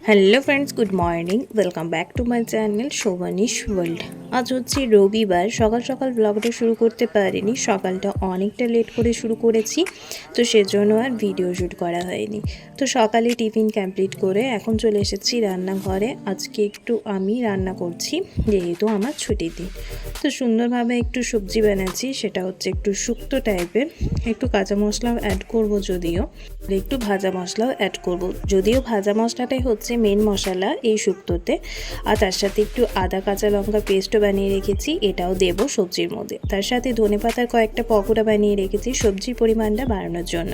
Hello friends, good morning. Welcome back to my channel Shobhanish world. আজ হচ্ছে রবিবার। সকাল সকাল ব্লগটা শুরু করতে পারিনি, সকালটা অনেকটা লেট করে শুরু করেছি, তো সেজন্য আর ভিডিও শ্যুট করা হয়নি। তো সকালে টিফিন কমপ্লিট করে এখন চলে এসেছি রান্নাঘরে। আজকে একটু আমি রান্না করছি, যেহেতু আমার ছুটির দিন। তো সুন্দরভাবে একটু সবজি বানাচ্ছি, সেটা হচ্ছে একটু শুক্তো টাইপের। একটু কাঁচা মশলাও অ্যাড করব, যদিও একটু ভাজা মশলাও অ্যাড করব, যদিও ভাজা মশলাটাই হচ্ছে মেন মশলা এই শুক্তোতে। আর তার সাথে একটু আদা কাঁচা লঙ্কা পেস্টও বানিয়ে রেখেছি, এটাও দেব সবজির মধ্যে। তার সাথে ধনেপাতার কয়েকটা পকোড়া বানিয়ে রেখেছি সবজির পরিমাণটা বাড়ানোর জন্য,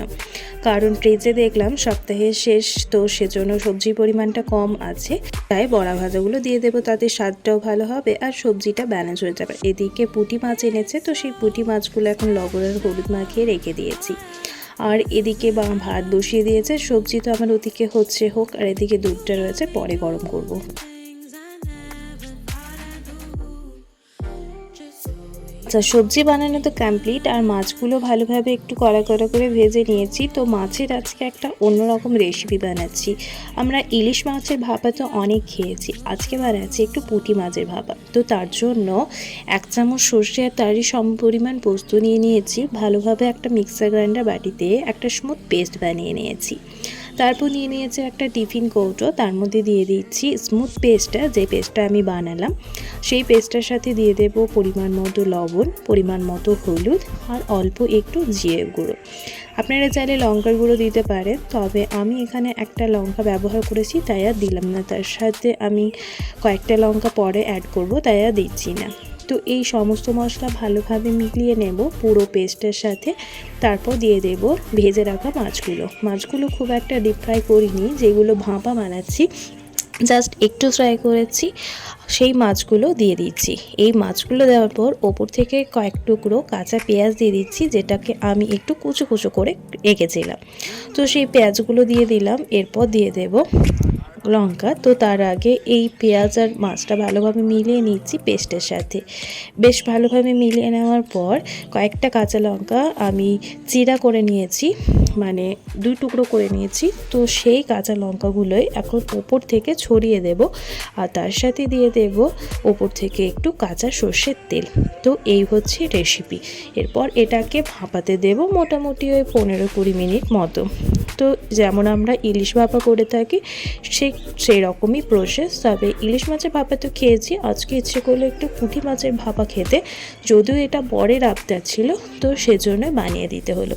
কারণ ফ্রিজে দেখলাম সপ্তাহের শেষ, তো সেজন্য সবজির পরিমাণটা কম আছে। তাই বড়া ভাজাগুলো দিয়ে দেবো, তাতে স্বাদটাও ভালো হবে আর সবজিটা ব্যালেন্স হয়ে যাবে। এদিকে পুঁটি মাছ এনেছে, তো সেই পুঁটি মাছগুলো এখন লবণ আর হলুদ মাখিয়ে রেখে দিয়েছি। আর এদিকে ভাত বসিয়ে দিয়েছে, সবজি তো আমার ওদিকে হোক, আর এদিকে দুধটা রয়েছে, পরে গরম করব। আচ্ছা, সবজি বানানো তো কমপ্লিট, আর মাছগুলো ভালোভাবে একটু কড়া কড়া করে ভেজে নিয়েছি। তো মাছের আজকে একটা অন্যরকম রেসিপি বানাচ্ছি। আমরা ইলিশ মাছের ভাপা তো অনেক খেয়েছি, আজকে বানাচ্ছি একটু পুঁটি মাছের ভাপা। তো তার জন্য 1 চামচ সর্ষে আর তারই সমপরিমাণ পোস্ত নিয়ে নিয়েছি। ভালোভাবে একটা মিক্সার গ্রাইন্ডার বাটিতে একটা স্মুথ পেস্ট বানিয়ে নিয়েছি। তারপর নিয়ে নিয়েছি একটা টিফিন কৌটো, তার মধ্যে দিয়ে দিচ্ছি স্মুথ পেস্টটা, যে পেস্টটা আমি বানালাম। সেই পেস্টটার সাথে দিয়ে দেব পরিমাণ মতো লবণ, পরিমাণ মতো হলুদ, আর অল্প একটু জিরে গুঁড়ো। আপনারা চাইলে লঙ্কার গুঁড়ো দিতে পারেন, তবে আমি এখানে একটা লঙ্কা ব্যবহার করেছি, তাই আর দিলাম না। তার সাথে আমি কয়েকটা লঙ্কা পরে অ্যাড করব, তাই আর দিচ্ছি না। তো এই সমস্ত মশলা ভালোভাবে মিলিয়ে নেব পুরো পেস্টের সাথে। তারপর দিয়ে দেব ভেজে রাখা মাছগুলো খুব একটা ডিপ ফ্রাই করিনি, যেগুলো ভাপা বানাচ্ছি জাস্ট একটু ফ্রাই করেছি, সেই মাছগুলো দিয়ে দিচ্ছি। এই মাছগুলো দেওয়ার পর ওপর থেকে কয়েক টুকরো কাঁচা পেঁয়াজ দিয়ে দিচ্ছি, যেটাকে আমি একটু কুচো কুচো করে রেখেছিলাম। তো সেই পেঁয়াজগুলো দিয়ে দিলাম, এরপর দিয়ে দেব লঙ্কা। তো তার আগে এই পেঁয়াজ আর মাছটা ভালোভাবে মিলিয়ে নিচ্ছি পেস্টের সাথে। বেশ ভালোভাবে মিলিয়ে নেওয়ার পর কয়েকটা কাঁচা লঙ্কা আমি চিরা করে নিয়েছি, মানে 2 টুকরো করে নিয়েছি। তো সেই কাঁচা লঙ্কাগুলোই এখন ওপর থেকে ছড়িয়ে দেব, আর তার সাথে দিয়ে দেব ওপর থেকে একটু কাঁচা সর্ষের তেল। তো এই হচ্ছে রেসিপি। এরপর এটাকে ভাপাতে দেব মোটামুটি ওই 15-20 মিনিট মতো। তো যেমন আমরা ইলিশ ভাপা করে থাকি সেই রকমই প্রসেস, তবে ইলিশ মাছের ভাপা তো খেয়েছি, আজকে ইচ্ছে করলো একটু পুঁটি মাছের ভাপা খেতে। যদিও এটা বরের আবদার ছিল, তো সেজন্য বানিয়ে দিতে হলো।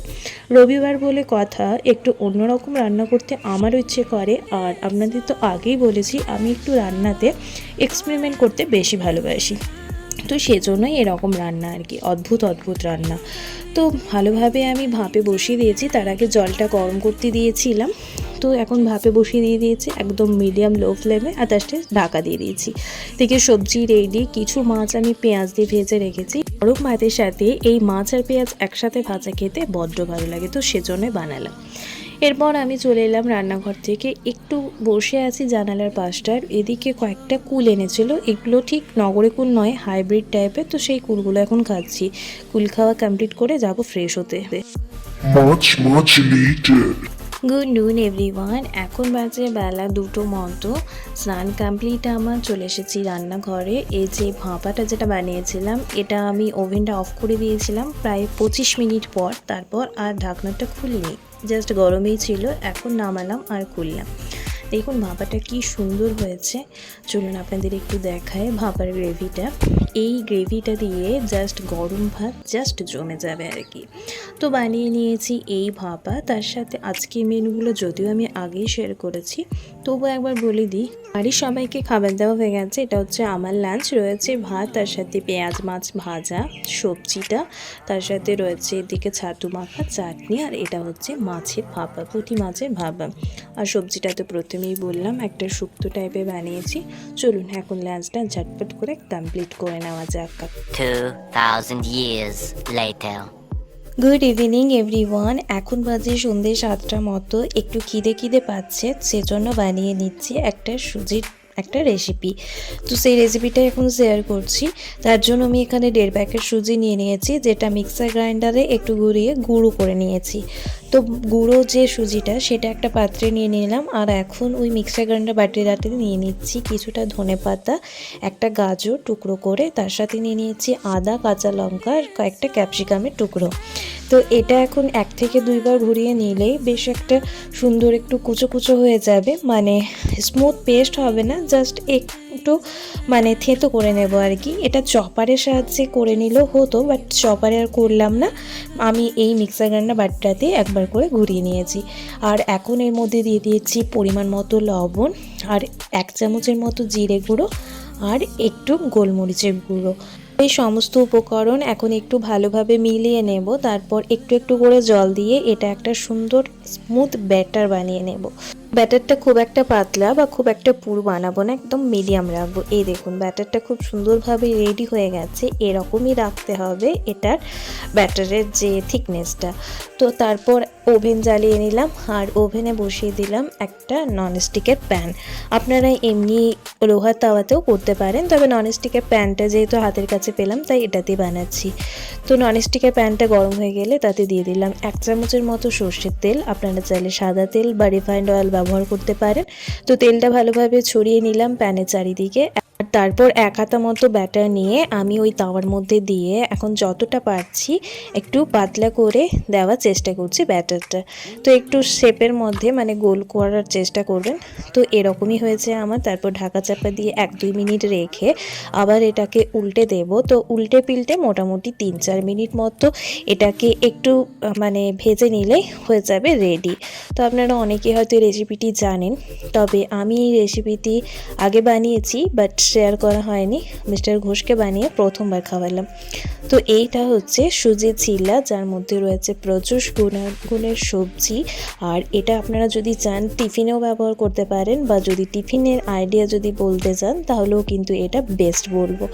রবিবার বলে কথা, একটু অন্যরকম রান্না করতে আমারও ইচ্ছে করে। আর আপনাদের তো আগেই বলেছি আমি একটু রান্নাতে এক্সপেরিমেন্ট করতে বেশি ভালোবাসি, তো সেজন্যই এরকম রান্না আর কি, অদ্ভুত রান্না। তো ভালোভাবে আমি ভাপে বসিয়ে দিয়েছি, তার আগে জলটা গরম করতে দিয়েছিলাম। তো এখন ভাপে বসিয়ে দিয়েছি একদম মিডিয়াম লো ফ্লেমে, আর তার সাথে ঢাকা দিয়ে দিয়েছি। থেকে সবজি রেডি। কিছু মাছ আমি পেঁয়াজ দিয়ে ভেজে রেখেছি, গরম ভাতের সাথে এই মাছ আর পেঁয়াজ একসাথে ভাজা খেতে বড্ড ভালো লাগে, তো সেজন্যই বানালাম। এরপর আমি চলে এলাম রান্নাঘর থেকে, একটু বসে আছি জানালার পাশটার। এদিকে কয়েকটা কুল এনেছিল, এগুলো ঠিক নগরে কুল নয়, হাইব্রিড টাইপের। তো সেই কুলগুলো এখন খাচ্ছি। কুল খাওয়া কমপ্লিট করে যাব ফ্রেশ হতে। much later. গুড নুন এভরিওয়ান, এখন বাজে বেলা 2টো মতো। স্নান কমপ্লিট আমার, চলে এসেছি রান্নাঘরে। এই যে ভাপাটা যেটা বানিয়েছিলাম, এটা আমি ওভেনটা অফ করে দিয়েছিলাম প্রায় 25 মিনিট পর। তারপর আর ঢাকনাটা খুলিনি, জাস্ট গরমেই ছিল। এখন নামালাম আর খুললাম। দেখুন ভাপাটা কি সুন্দর হয়েছে। চলুন আপনাদের একটু দেখায় ভাপার গ্রেভিটা। এই গ্রেভিটা দিয়ে জাস্ট গরম ভাত জাস্ট জমে যাবে আর কি। তো বানিয়ে নিয়েছি এই ভাপা। তার সাথে আজকে মেনুগুলো যদিও আমি আগেই শেয়ার করেছি, তবু একবার বলে দিই। বাড়ির সবাইকে খাবার দেওয়া হয়ে গেছে। এটা হচ্ছে আমার লাঞ্চ। রয়েছে ভাত, তার সাথে পেঁয়াজ মাছ ভাজা, সবজিটা, তার সাথে রয়েছে এদিকে ছাতু মাখা, চাটনি, আর এটা হচ্ছে মাছের ভাপা, পুঁটি মাছের ভাপা। আর সবজিটা তো প্রথমেই বললাম একটা শুক্তো টাইপের বানিয়েছি। চলুন এখন লাঞ্চটা ঝটপট করে কমপ্লিট করে নেওয়া যাক। 2000 years later. Good evening everyone, এখন বাজে সন্ধ্যে 7টা মতো। একটু খিদে পাচ্ছে, সেজন্য বানিয়ে নিচ্ছি একটা সুজির একটা রেসিপি। তো সেই রেসিপিটা এখন শেয়ার করছি। তার জন্য আমি এখানে 1.5 প্যাকেট সুজি নিয়ে নিয়েছি, যেটা মিক্সার গ্রাইন্ডারে একটু ঘুরিয়ে গুঁড়ো করে নিয়েছি। তো গুঁড়ো যে সুজিটা সেটা একটা পাত্রে নিয়ে নিলাম। আর এখন ওই মিক্সার গ্রাইন্ডার বাটিতে নিয়ে নিচ্ছি কিছুটা ধনেপাতা, একটা গাজর টুকরো করে, তার সাথে নিয়ে নিয়েছি আদা, কাঁচা লঙ্কা আর কয়েকটা ক্যাপসিকামের টুকরো। তো এটা এখন 1 থেকে 2 বার ঘুরিয়ে নিলেই বেশ একটা সুন্দর একটু কুচো কুচো হয়ে যাবে, মানে স্মুথ পেস্ট হবে না, জাস্ট একটু মানে থেঁতো করে নেব আর কি। এটা চপারের সাহায্যে করে নিলেও হতো, বাট চপারে আর করলাম না, আমি এই মিক্সার গ্রাইন্ডার বাটিটাতে একবার করে ঘুরিয়ে নিয়েছি। আর এখন এর মধ্যে দিয়ে দিয়েছি পরিমাণ মতো লবণ আর 1 চামচের মতো জিরে গুঁড়ো আর একটু গোলমরিচের গুঁড়ো। এই সমস্ত উপকরণ এখন একটু ভালোভাবে মিলিয়ে নেব, তারপর একটু একটু করে জল দিয়ে এটা একটা সুন্দর স্মুথ ব্যাটার বানিয়ে নেব। ব্যাটারটা খুব একটা পাতলা বা খুব একটা পুরো বানাবো না, একদম মিডিয়াম রাখবো। এই দেখুন ব্যাটারটা খুব সুন্দরভাবে রেডি হয়ে গেছে, এরকমই রাখতে হবে এটার ব্যাটারের যে থিকনেসটা। তো তারপর ওভেন জ্বালিয়ে নিলাম আর ওভেনে বসিয়ে দিলাম একটা ননস্টিকের প্যান। আপনারা এমনি লোহার তাওয়াতেও করতে পারেন, তবে ননস্টিকের প্যানটা যেহেতু হাতের কাছে পেলাম তাই এটাতেই বানাচ্ছি। তো ননস্টিকের প্যানটা গরম হয়ে গেলে তাতে দিয়ে দিলাম 1 চামচের মতো সর্ষের তেল। আপনারা চাইলে সাদা তেল বা রিফাইন্ড অয়েল ব্যবহার করতে পারেন। তো তেলটা ভালোভাবে ছড়িয়ে নিলাম প্যানের চারিদিকে। আর তারপর 1 হাতা মতো ব্যাটার নিয়ে আমি ওই তাওয়ার মধ্যে দিয়ে এখন যতটা পারছি একটু পাতলা করে দেওয়ার চেষ্টা করছি ব্যাটারটা। তো একটু শেপের মধ্যে মানে গোল করার চেষ্টা করবেন। তো এরকমই হয়েছে আমার। তারপর ঢাকা চাপা দিয়ে 1-2 মিনিট রেখে আবার এটাকে উল্টে দেব। তো উল্টে পিল্টে মোটামুটি 3-4 মিনিট মতো এটাকে একটু মানে ভেজে নিলেই হয়ে যাবে রেডি। তো আপনারা অনেকেই হয়তো এই রেসিপিটি জানেন, তবে আমি এই রেসিপিটি আগে বানিয়েছি বাট শেয়ার করা হয়নি। মিস্টার ঘোষকে বানিয়ে প্রথমবার খাওয়ালাম। তো এইটা হচ্ছে সুজির চিল্লা, যার মধ্যে রয়েছে প্রচুর গুণের সবজি। আর এটা আপনারা যদি চান টিফিনেও ব্যবহার করতে পারেন, বা যদি টিফিনের আইডিয়া যদি বলতে চান তাহলেও কিন্তু এটা বেস্ট বলবো।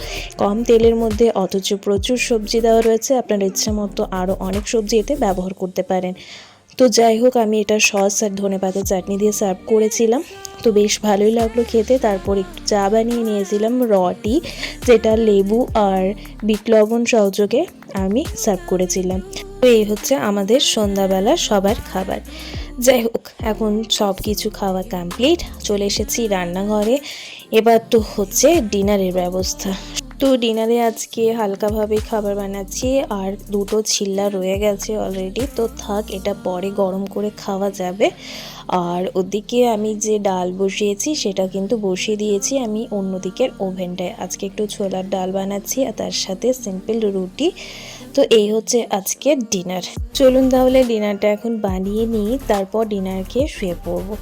কম তেলের মধ্যে অথচ প্রচুর সবজি দেওয়া রয়েছে, আপনার ইচ্ছা মতো আরও অনেক সবজি এতে ব্যবহার করতে পারেন। তো যাই হোক, আমি এটা সস আর ধনেপাতা চাটনি দিয়ে সার্ভ করেছিলাম। তো বেশ ভালোই লাগলো খেতে। তারপর একটু চা বানিয়ে নিয়েছিলাম র টি, যেটা লেবু আর বিট লবণ সহযোগে আমি সার্ভ করেছিলাম। তো এই হচ্ছে আমাদের সন্ধ্যাবেলা সবার খাবার। যাই হোক, এখন সব কিছু খাওয়া কমপ্লিট, চলে এসেছি রান্নাঘরে। এবার তো হচ্ছে ডিনারের ব্যবস্থা। তো ডিনারে আজকে হালকাভাবে খাবার বানাচ্ছি, আর 2টো চিল্লা রয়ে গেছে অলরেডি, তো থাক, এটা পরে গরম করে খাওয়া যাবে। আর ওদিকে আমি যে ডাল বসিয়েছি সেটা কিন্তু বসিয়ে দিয়েছি আমি অন্যদিকের ওভেনটায়। আজকে একটু ছোলার ডাল বানাচ্ছি আর তার সাথে সিম্পল রুটি। তো এই হচ্ছে আজকের ডিনার। চলুন তাহলে ডিনারটা এখন বানিয়ে নিই, তারপর ডিনার খেয়ে শুয়ে পড়বো।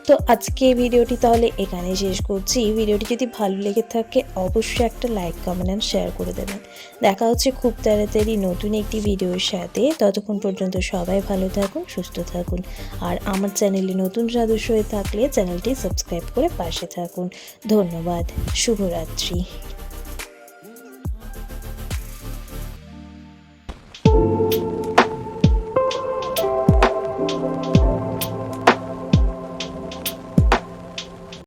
তো আজকে ভিডিওটি তাহলে এখানে শেষ করছি। ভিডিওটি যদি ভালো লেগে থাকে অবশ্যই একটা লাইক, কমেন্ট অ্যান্ড শেয়ার করে দেবেন। দেখা হচ্ছে খুব তাড়াতাড়ি নতুন একটি ভিডিওর সাথে। ততক্ষণ পর্যন্ত সবাই ভালো থাকুন, সুস্থ থাকুন। আর আমার চ্যানেলে নতুন সদস্য হয়ে থাকলে চ্যানেলটি সাবস্ক্রাইব করে পাশে থাকুন। ধন্যবাদ। শুভরাত্রি।